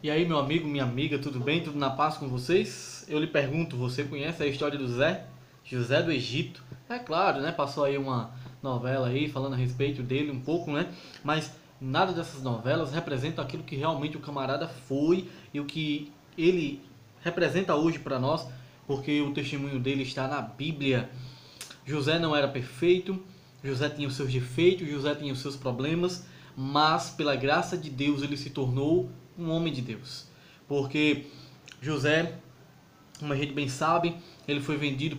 E aí, meu amigo, minha amiga, tudo bem? Tudo na paz com vocês? Eu lhe pergunto, você conhece a história do José do Egito? É claro, né? Passou aí uma novela aí falando a respeito dele um pouco, né? Mas nada dessas novelas representa aquilo que realmente o camarada foi e o que ele representa hoje para nós, porque o testemunho dele está na Bíblia. José não era perfeito, José tinha os seus defeitos, José tinha os seus problemas, mas pela graça de Deus ele se tornou um homem de Deus. Porque José, como a gente bem sabe, ele foi vendido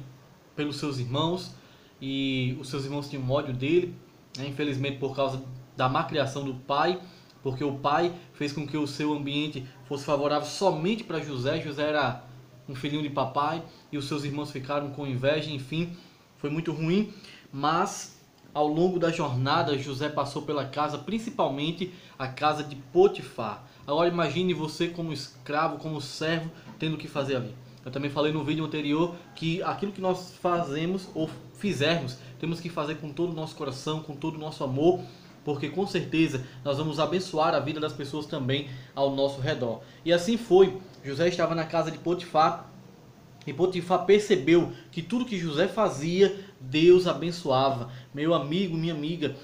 pelos seus irmãos e os seus irmãos tinham ódio dele, né? Infelizmente por causa da má criação do pai, porque o pai fez com que o seu ambiente fosse favorável somente para José. José era um filhinho de papai e os seus irmãos ficaram com inveja, enfim, foi muito ruim, mas ao longo da jornada José passou pela casa, principalmente a casa de Potifar. Agora imagine você como escravo, como servo, tendo que fazer ali. Eu também falei no vídeo anterior que aquilo que nós fazemos ou fizermos, temos que fazer com todo o nosso coração, com todo o nosso amor, porque com certeza nós vamos abençoar a vida das pessoas também ao nosso redor. E assim foi. José estava na casa de Potifar e Potifar percebeu que tudo que José fazia, Deus abençoava. Meu amigo, minha amiga,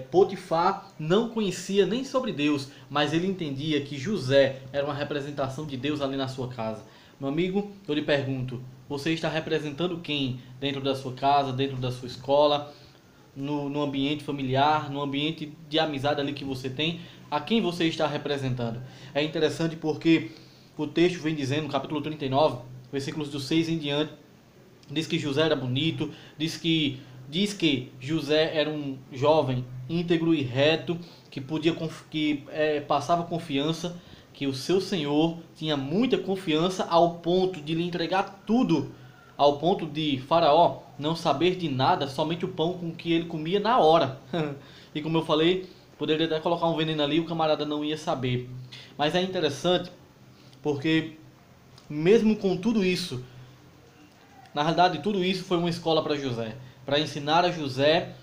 Potifar não conhecia nem sobre Deus, mas ele entendia que José era uma representação de Deus ali na sua casa. Meu amigo, eu lhe pergunto, você está representando quem dentro da sua casa, dentro da sua escola, no ambiente familiar, no ambiente de amizade ali que você tem? A quem você está representando? É interessante porque o texto vem dizendo, no capítulo 39, versículos do 6 em diante, diz que José era bonito, diz que José era um jovem íntegro e reto, que passava confiança, que o seu senhor tinha muita confiança ao ponto de lhe entregar tudo, ao ponto de Faraó não saber de nada, somente o pão com que ele comia na hora. E como eu falei, poderia até colocar um veneno ali, o camarada não ia saber. Mas é interessante porque mesmo com tudo isso, na realidade tudo isso foi uma escola para José, para ensinar a José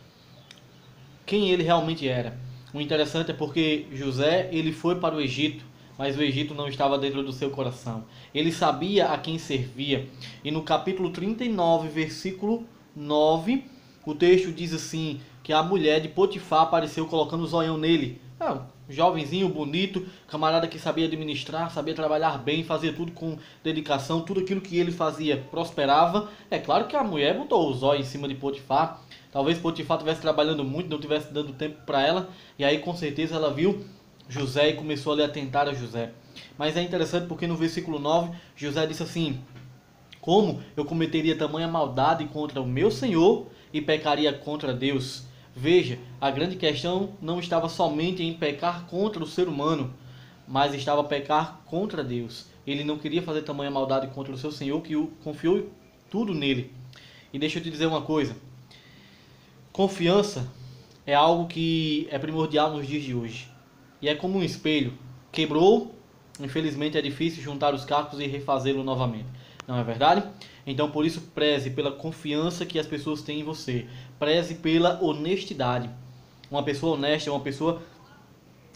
quem ele realmente era. O interessante é porque José ele foi para o Egito, mas o Egito não estava dentro do seu coração. Ele sabia a quem servia. E no capítulo 39, versículo 9, o texto diz assim, que a mulher de Potifar apareceu colocando o zoião nele. Jovenzinho, bonito, camarada que sabia administrar, sabia trabalhar bem, fazia tudo com dedicação, tudo aquilo que ele fazia prosperava. É claro que a mulher botou o zóio em cima de Potifar. Talvez Potifar estivesse trabalhando muito, não estivesse dando tempo para ela, e aí com certeza ela viu José e começou ali a tentar a José. Mas é interessante porque no versículo 9, José disse assim: como eu cometeria tamanha maldade contra o meu Senhor e pecaria contra Deus? Veja, a grande questão não estava somente em pecar contra o ser humano, mas estava a pecar contra Deus. Ele não queria fazer tamanha maldade contra o seu Senhor, que confiou tudo nele. E deixa eu te dizer uma coisa: confiança é algo que é primordial nos dias de hoje. E é como um espelho. Quebrou, infelizmente é difícil juntar os cacos e refazê-lo novamente. Não é verdade? Então por isso preze pela confiança que as pessoas têm em você. Preze pela honestidade. Uma pessoa honesta é uma pessoa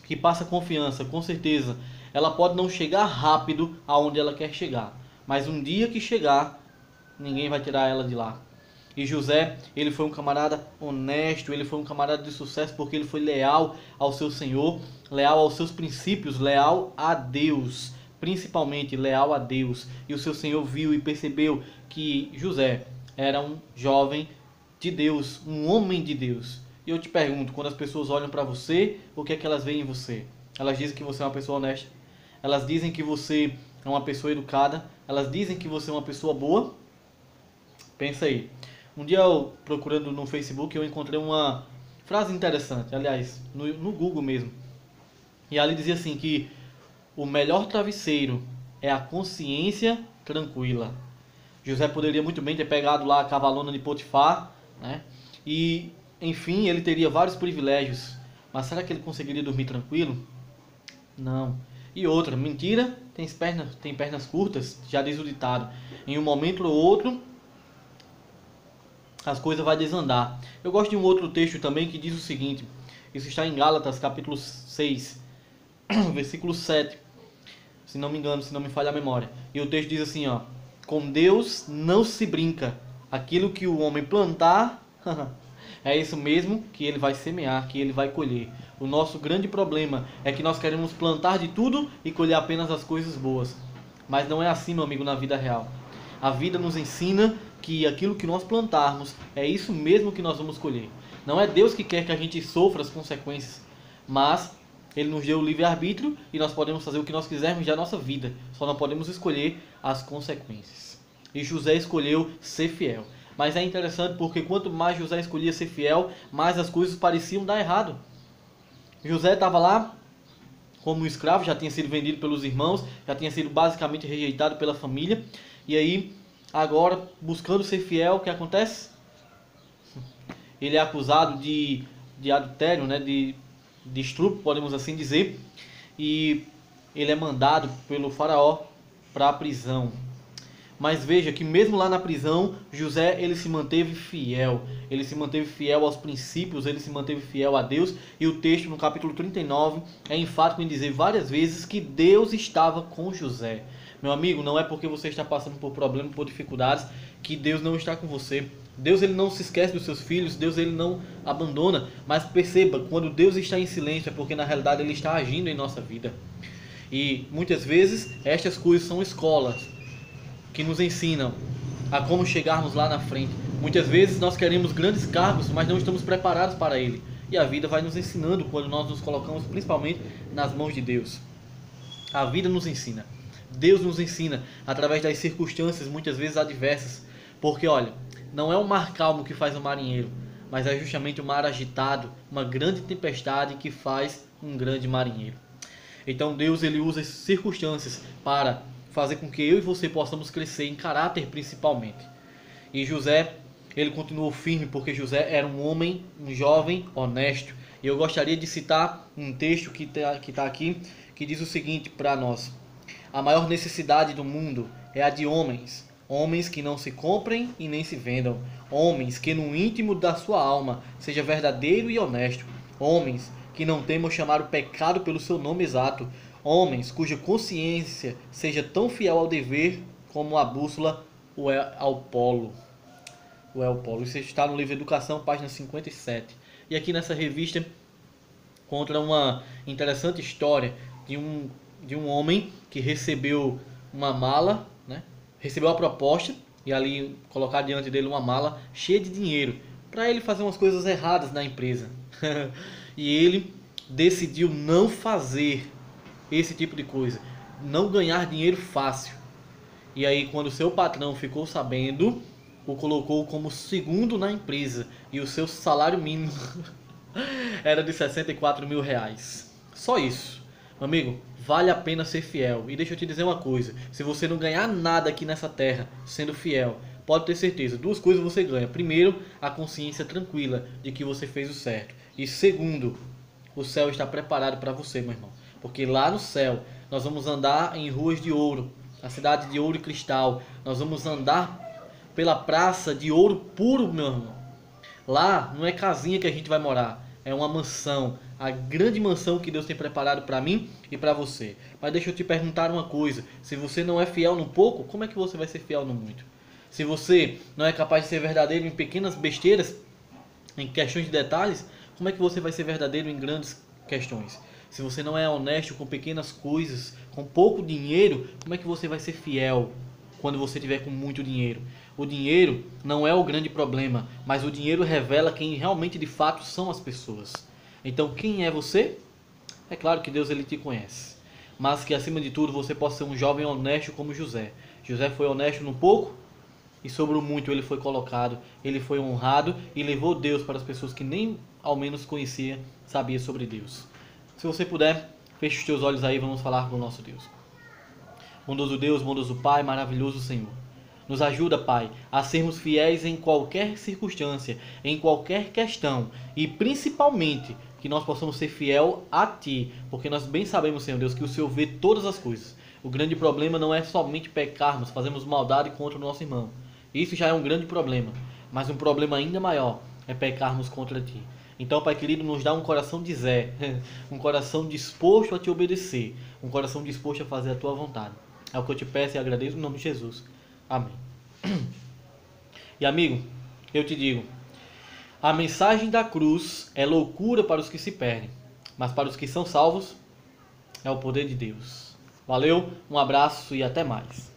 que passa confiança, com certeza. Ela pode não chegar rápido aonde ela quer chegar, mas um dia que chegar, ninguém vai tirar ela de lá. E José, ele foi um camarada honesto, ele foi um camarada de sucesso porque ele foi leal ao seu Senhor, leal aos seus princípios, leal a Deus, principalmente leal a Deus. E o seu Senhor viu e percebeu que José era um jovem de Deus, um homem de Deus. E eu te pergunto, quando as pessoas olham para você, o que é que elas veem em você? Elas dizem que você é uma pessoa honesta, elas dizem que você é uma pessoa educada, elas dizem que você é uma pessoa boa. Pensa aí. Um dia eu procurando no Facebook eu encontrei uma frase interessante, aliás, no Google mesmo. E ali dizia assim que o melhor travesseiro é a consciência tranquila. José poderia muito bem ter pegado lá a cavalona de Potifar, né? E, enfim, ele teria vários privilégios. Mas será que ele conseguiria dormir tranquilo? Não. E outra, mentira tem pernas curtas, já diz o ditado. Em um momento ou outro, as coisas vão desandar. Eu gosto de um outro texto também que diz o seguinte. Isso está em Gálatas, capítulo 6, versículo 7. se não me engano, se não me falha a memória. E o texto diz assim, ó: com Deus não se brinca. Aquilo que o homem plantar, é isso mesmo que ele vai semear, que ele vai colher. O nosso grande problema é que nós queremos plantar de tudo e colher apenas as coisas boas. Mas não é assim, meu amigo, na vida real. A vida nos ensina que aquilo que nós plantarmos é isso mesmo que nós vamos colher. Não é Deus que quer que a gente sofra as consequências, mas Ele nos deu o livre-arbítrio e nós podemos fazer o que nós quisermos da nossa vida. Só não podemos escolher as consequências. E José escolheu ser fiel. Mas é interessante porque quanto mais José escolhia ser fiel, mais as coisas pareciam dar errado. José estava lá como um escravo, já tinha sido vendido pelos irmãos, já tinha sido basicamente rejeitado pela família. E aí, agora, buscando ser fiel, o que acontece? Ele é acusado de adultério, né? de estupro, podemos assim dizer. E ele é mandado pelo faraó para a prisão. Mas veja que mesmo lá na prisão, José ele se manteve fiel. Ele se manteve fiel aos princípios, ele se manteve fiel a Deus. E o texto no capítulo 39 é enfático em dizer várias vezes que Deus estava com José. Meu amigo, não é porque você está passando por problemas, por dificuldades, que Deus não está com você. Deus ele não se esquece dos seus filhos, Deus ele não abandona. Mas perceba, quando Deus está em silêncio é porque na realidade ele está agindo em nossa vida. E muitas vezes estas coisas são escolas que nos ensinam a como chegarmos lá na frente. Muitas vezes nós queremos grandes cargos, mas não estamos preparados para ele. E a vida vai nos ensinando quando nós nos colocamos principalmente nas mãos de Deus. A vida nos ensina. Deus nos ensina através das circunstâncias muitas vezes adversas. Porque olha, não é o mar calmo que faz o marinheiro, mas é justamente o mar agitado, uma grande tempestade que faz um grande marinheiro. Então Deus ele usa as circunstâncias para fazer com que eu e você possamos crescer em caráter principalmente. E José, ele continuou firme porque José era um homem, um jovem honesto. E eu gostaria de citar um texto que está aqui, que diz o seguinte para nós: a maior necessidade do mundo é a de homens, homens que não se comprem e nem se vendam, homens que no íntimo da sua alma seja verdadeiro e honesto, homens que não temam chamar o pecado pelo seu nome exato, homens cuja consciência seja tão fiel ao dever como a bússola ao polo. Isso está no livro Educação, página 57. E aqui nessa revista conta uma interessante história de um homem que recebeu uma mala, né? Recebeu a proposta e ali colocar diante dele uma mala cheia de dinheiro para ele fazer umas coisas erradas na empresa. E ele decidiu não fazer esse tipo de coisa, não ganhar dinheiro fácil. E aí quando seu patrão ficou sabendo, o colocou como segundo na empresa e o seu salário mínimo era de 64 mil reais. Só isso. Meu amigo, vale a pena ser fiel. E deixa eu te dizer uma coisa, se você não ganhar nada aqui nessa terra sendo fiel, pode ter certeza, duas coisas você ganha. Primeiro, a consciência tranquila de que você fez o certo. E segundo, o céu está preparado para você, meu irmão. Porque lá no céu, nós vamos andar em ruas de ouro, a cidade de ouro e cristal. Nós vamos andar pela praça de ouro puro, meu irmão. Lá não é casinha que a gente vai morar, é uma mansão. A grande mansão que Deus tem preparado para mim e para você. Mas deixa eu te perguntar uma coisa. Se você não é fiel no pouco, como é que você vai ser fiel no muito? Se você não é capaz de ser verdadeiro em pequenas besteiras, em questões de detalhes, como é que você vai ser verdadeiro em grandes questões? Se você não é honesto com pequenas coisas, com pouco dinheiro, como é que você vai ser fiel quando você tiver com muito dinheiro? O dinheiro não é o grande problema, mas o dinheiro revela quem realmente de fato são as pessoas. Então quem é você? É claro que Deus ele te conhece, mas que acima de tudo você possa ser um jovem honesto como José. José foi honesto no pouco e sobre o muito ele foi colocado, ele foi honrado e levou Deus para as pessoas que nem ao menos conhecia, sabia sobre Deus. Se você puder, feche os teus olhos aí e vamos falar com o nosso Deus. Bondoso Deus, bondoso Pai, maravilhoso Senhor. Nos ajuda, Pai, a sermos fiéis em qualquer circunstância, em qualquer questão e principalmente que nós possamos ser fiel a Ti, porque nós bem sabemos, Senhor Deus, que o Senhor vê todas as coisas. O grande problema não é somente pecarmos, fazermos maldade contra o nosso irmão. Isso já é um grande problema, mas um problema ainda maior é pecarmos contra Ti. Então, Pai querido, nos dá um coração de Zé, um coração disposto a te obedecer, um coração disposto a fazer a tua vontade. É o que eu te peço e agradeço no nome de Jesus. Amém. E amigo, eu te digo, a mensagem da cruz é loucura para os que se perdem, mas para os que são salvos é o poder de Deus. Valeu, um abraço e até mais.